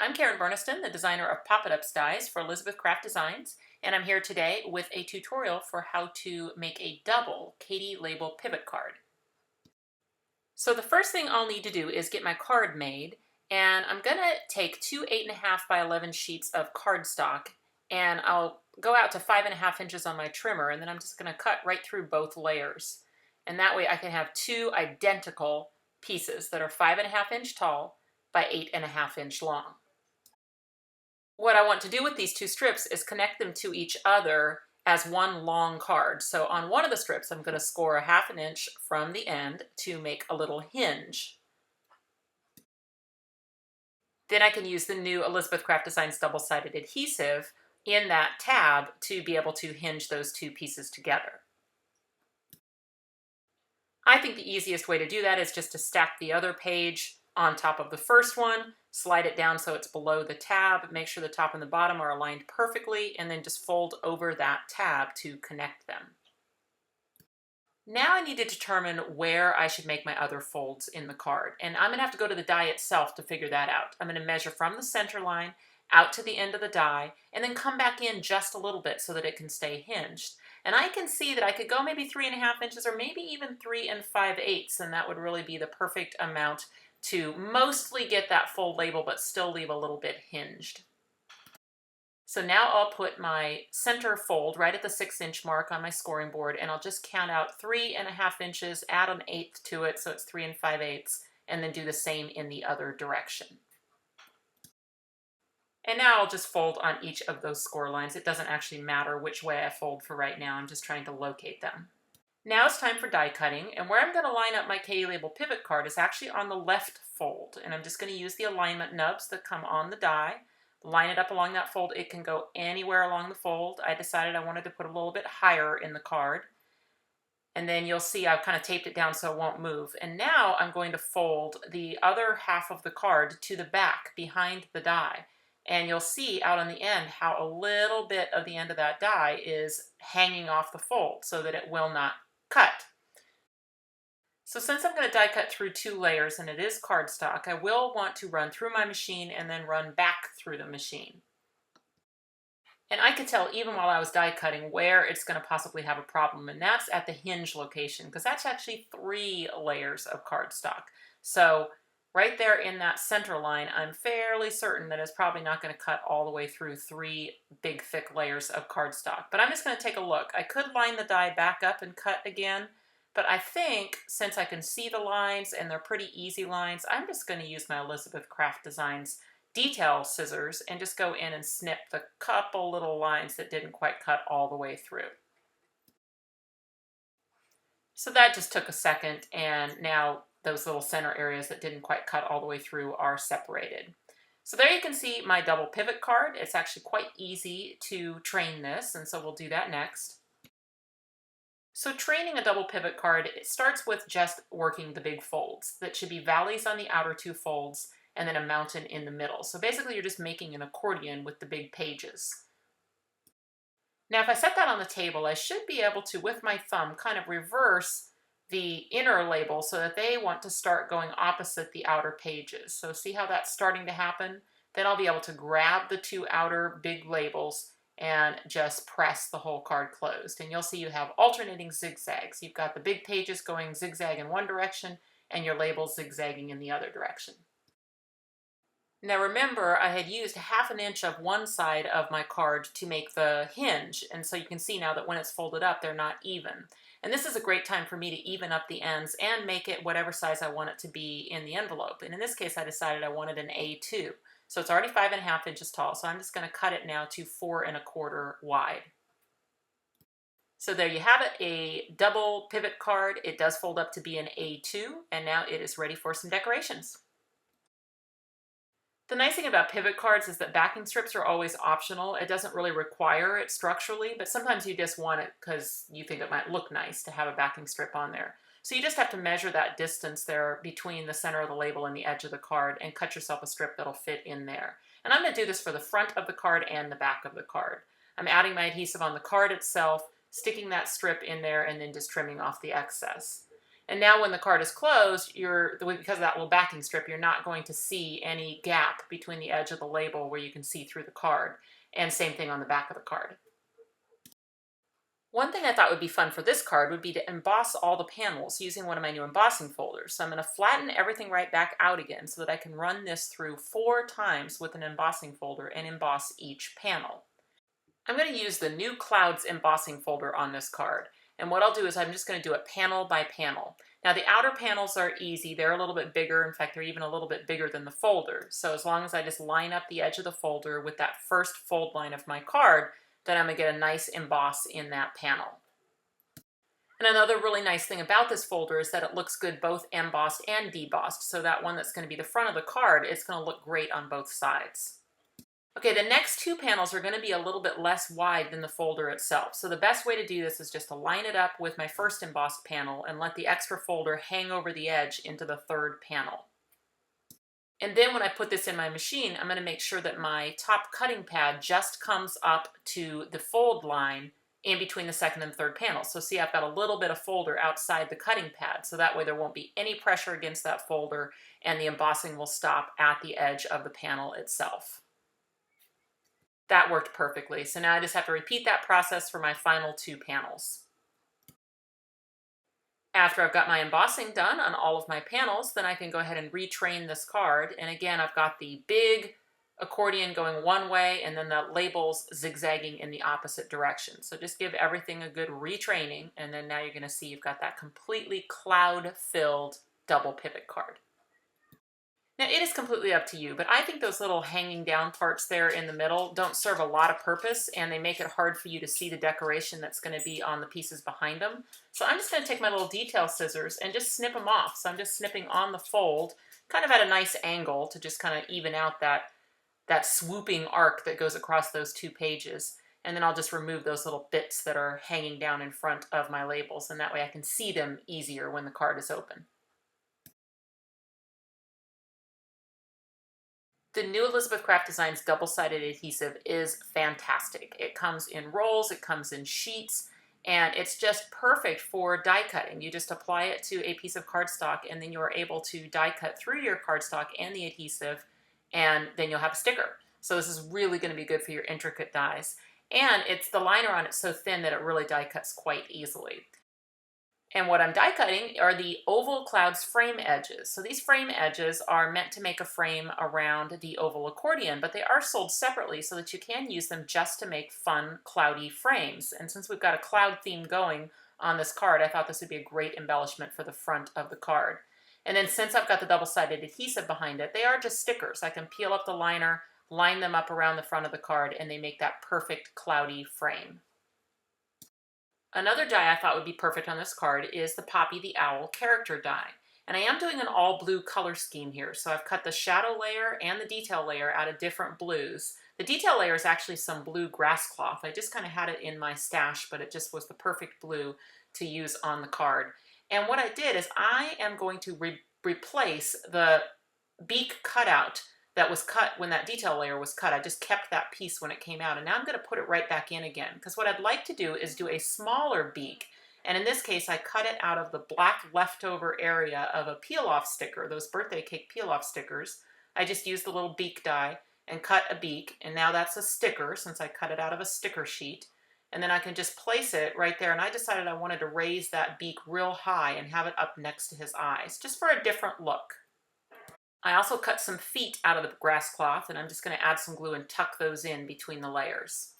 I'm Karen Burniston, the designer of Pop-It-Ups dies for Elizabeth Craft Designs, and I'm here today with a tutorial for how to make a double Katie label pivot card. So the first thing I'll need to do is get my card made, and I'm going to take two 8.5 by 11 sheets of cardstock, and I'll go out to 5.5 inches on my trimmer, and then I'm just going to cut right through both layers. And that way I can have two identical pieces that are 5.5 inch tall by 8.5 inch long. What I want to do with these two strips is connect them to each other as one long card. So on one of the strips, I'm going to score 1/2 inch from the end to make a little hinge. Then I can use the new Elizabeth Craft Designs double-sided adhesive in that tab to be able to hinge those two pieces together. I think the easiest way to do that is just to stack the other page on top of the first one, slide it down so it's below the tab, make sure the top and the bottom are aligned perfectly, and then just fold over that tab to connect them. Now I need to determine where I should make my other folds in the card, and I'm going to have to go to the die itself to figure that out. I'm going to measure from the center line out to the end of the die, and then come back in just a little bit so that it can stay hinged. And I can see that I could go maybe 3.5 inches or maybe even 3 5/8, and that would really be the perfect amount to mostly get that full label but still leave a little bit hinged. So now I'll put my center fold right at the 6-inch mark on my scoring board, and I'll just count out 3.5 inches, add an 1/8 to it so it's 3 5/8, and then do the same in the other direction. And now I'll just fold on each of those score lines. It doesn't actually matter which way I fold for right now. I'm just trying to locate them. Now it's time for die cutting, and where I'm going to line up my Katie label pivot card is actually on the left fold, and I'm just going to use the alignment nubs that come on the die, line it up along that fold. It can go anywhere along the fold. I decided I wanted to put a little bit higher in the card, and then you'll see I've kind of taped it down so it won't move. And now I'm going to fold the other half of the card to the back behind the die. And you'll see out on the end how a little bit of the end of that die is hanging off the fold so that it will not cut. So since I'm going to die cut through 2 layers and it is cardstock, I will want to run through my machine and then run back through the machine. And I could tell even while I was die cutting where it's going to possibly have a problem, and that's at the hinge location, because that's actually 3 layers of cardstock. So right there in that center line, I'm fairly certain that it's probably not going to cut all the way through 3 big thick layers of cardstock. But I'm just going to take a look. I could line the die back up and cut again, but I think since I can see the lines and they're pretty easy lines, I'm just going to use my Elizabeth Craft Designs detail scissors and just go in and snip the couple little lines that didn't quite cut all the way through. So that just took a second, and now those little center areas that didn't quite cut all the way through are separated. So there you can see my double pivot card. It's actually quite easy to train this, and so we'll do that next. So training a double pivot card, it starts with just working the big folds. That should be valleys on the outer 2 folds and then a mountain in the middle. So basically you're just making an accordion with the big pages. Now if I set that on the table, I should be able to, with my thumb, kind of reverse the inner label so that they want to start going opposite the outer pages. So see how that's starting to happen? Then I'll be able to grab the 2 outer big labels and just press the whole card closed. And you'll see you have alternating zigzags. You've got the big pages going zigzag in one direction and your labels zigzagging in the other direction. Now remember, I had used 1/2 inch of one side of my card to make the hinge, and so you can see now that when it's folded up, they're not even. And this is a great time for me to even up the ends and make it whatever size I want it to be in the envelope. And in this case, I decided I wanted an A2. So it's already 5.5 inches tall, so I'm just going to cut it now to 4.25 wide. So there you have it, a double pivot card. It does fold up to be an A2, and now it is ready for some decorations. The nice thing about pivot cards is that backing strips are always optional. It doesn't really require it structurally, but sometimes you just want it because you think it might look nice to have a backing strip on there. So you just have to measure that distance there between the center of the label and the edge of the card and cut yourself a strip that'll fit in there. And I'm going to do this for the front of the card and the back of the card. I'm adding my adhesive on the card itself, sticking that strip in there, and then just trimming off the excess. And now when the card is closed, because of that little backing strip, you're not going to see any gap between the edge of the label where you can see through the card. And same thing on the back of the card. One thing I thought would be fun for this card would be to emboss all the panels using one of my new embossing folders. So I'm going to flatten everything right back out again so that I can run this through 4 times with an embossing folder and emboss each panel. I'm going to use the new Clouds embossing folder on this card. And what I'll do is I'm just going to do it panel by panel. Now the outer panels are easy. They're a little bit bigger. In fact, they're even a little bit bigger than the folder. So as long as I just line up the edge of the folder with that first fold line of my card, then I'm going to get a nice emboss in that panel. And another really nice thing about this folder is that it looks good both embossed and debossed. So that one that's going to be the front of the card, it's going to look great on both sides. Okay, the next 2 panels are going to be a little bit less wide than the folder itself. So the best way to do this is just to line it up with my first embossed panel and let the extra folder hang over the edge into the 3rd panel. And then when I put this in my machine, I'm going to make sure that my top cutting pad just comes up to the fold line in between the 2nd and 3rd panel. So see, I've got a little bit of folder outside the cutting pad, so that way there won't be any pressure against that folder and the embossing will stop at the edge of the panel itself. That worked perfectly. So now I just have to repeat that process for my final 2 panels. After I've got my embossing done on all of my panels, then I can go ahead and retrain this card. And again, I've got the big accordion going one way and then the labels zigzagging in the opposite direction. So just give everything a good retraining, and then now you're going to see you've got that completely cloud-filled double pivot card. Now it is completely up to you, but I think those little hanging down parts there in the middle don't serve a lot of purpose, and they make it hard for you to see the decoration that's going to be on the pieces behind them. So I'm just going to take my little detail scissors and just snip them off. So I'm just snipping on the fold, kind of at a nice angle to just kind of even out that swooping arc that goes across those 2 pages. And then I'll just remove those little bits that are hanging down in front of my labels, and that way I can see them easier when the card is open. The new Elizabeth Craft Designs double-sided adhesive is fantastic. It comes in rolls, it comes in sheets, and it's just perfect for die cutting. You just apply it to a piece of cardstock and then you're able to die cut through your cardstock and the adhesive, and then you'll have a sticker. So this is really going to be good for your intricate dies. And the liner on it's so thin that it really die cuts quite easily. And what I'm die cutting are the oval Clouds frame edges. So these frame edges are meant to make a frame around the oval accordion, but they are sold separately so that you can use them just to make fun cloudy frames. And since we've got a cloud theme going on this card, I thought this would be a great embellishment for the front of the card. And then since I've got the double-sided adhesive behind it, they are just stickers. I can peel up the liner, line them up around the front of the card, and they make that perfect cloudy frame. Another die I thought would be perfect on this card is the Poppy the Owl character die. And I am doing an all blue color scheme here, so I've cut the shadow layer and the detail layer out of different blues. The detail layer is actually some blue grass cloth. I just kind of had it in my stash, but it just was the perfect blue to use on the card. And what I did is I am going to replace the beak cutout that was cut when that detail layer was cut. I just kept that piece when it came out, and now I'm going to put it right back in again, because what I'd like to do is do a smaller beak, and in this case I cut it out of the black leftover area of a peel-off sticker, those birthday cake peel-off stickers. I just used the little beak die and cut a beak, and now that's a sticker since I cut it out of a sticker sheet, and then I can just place it right there. And I decided I wanted to raise that beak real high and have it up next to his eyes, just for a different look. I also cut some feet out of the grass cloth, and I'm just going to add some glue and tuck those in between the layers.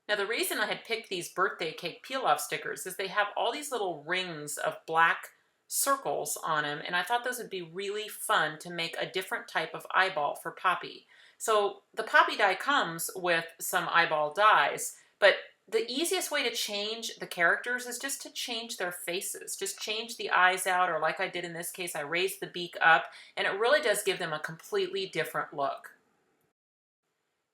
Now the reason I had picked these birthday cake peel-off stickers is they have all these little rings of black circles on them, and I thought those would be really fun to make a different type of eyeball for Poppy. So the Poppy die comes with some eyeball dies, but the easiest way to change the characters is just to change their faces. Just change the eyes out, or like I did in this case, I raised the beak up, and it really does give them a completely different look.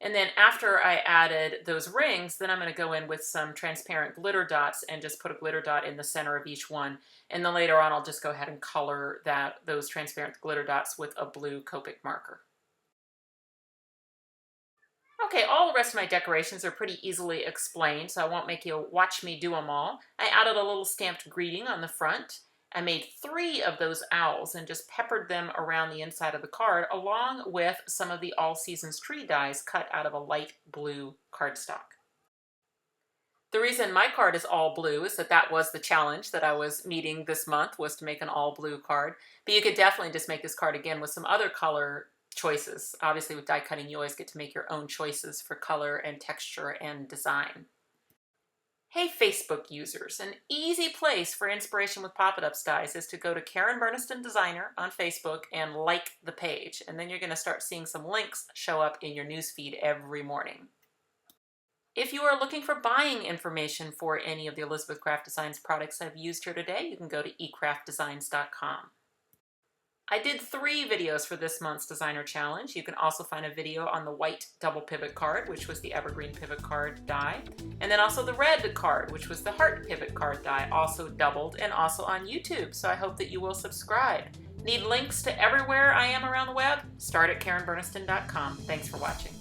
And then after I added those rings, then I'm going to go in with some transparent glitter dots and just put a glitter dot in the center of each one. And then later on, I'll just go ahead and color those transparent glitter dots with a blue Copic marker. Okay, all the rest of my decorations are pretty easily explained, so I won't make you watch me do them all. I added a little stamped greeting on the front. I made 3 of those owls and just peppered them around the inside of the card, along with some of the All Seasons tree dies cut out of a light blue cardstock. The reason my card is all blue is that was the challenge that I was meeting this month, was to make an all blue card. But you could definitely just make this card again with some other color choices. Obviously with die cutting, you always get to make your own choices for color and texture and design. Hey Facebook users, an easy place for inspiration with Pop It Ups dies is to go to Karen Burniston Designer on Facebook and like the page, and then you're going to start seeing some links show up in your newsfeed every morning. If you are looking for buying information for any of the Elizabeth Craft Designs products I've used here today, you can go to ecraftdesigns.com. I did 3 videos for this month's Designer Challenge. You can also find a video on the white double pivot card, which was the evergreen pivot card die, and then also the red card, which was the heart pivot card die, also doubled, and also on YouTube, so I hope that you will subscribe. Need links to everywhere I am around the web? Start at KarenBurniston.com. Thanks for watching.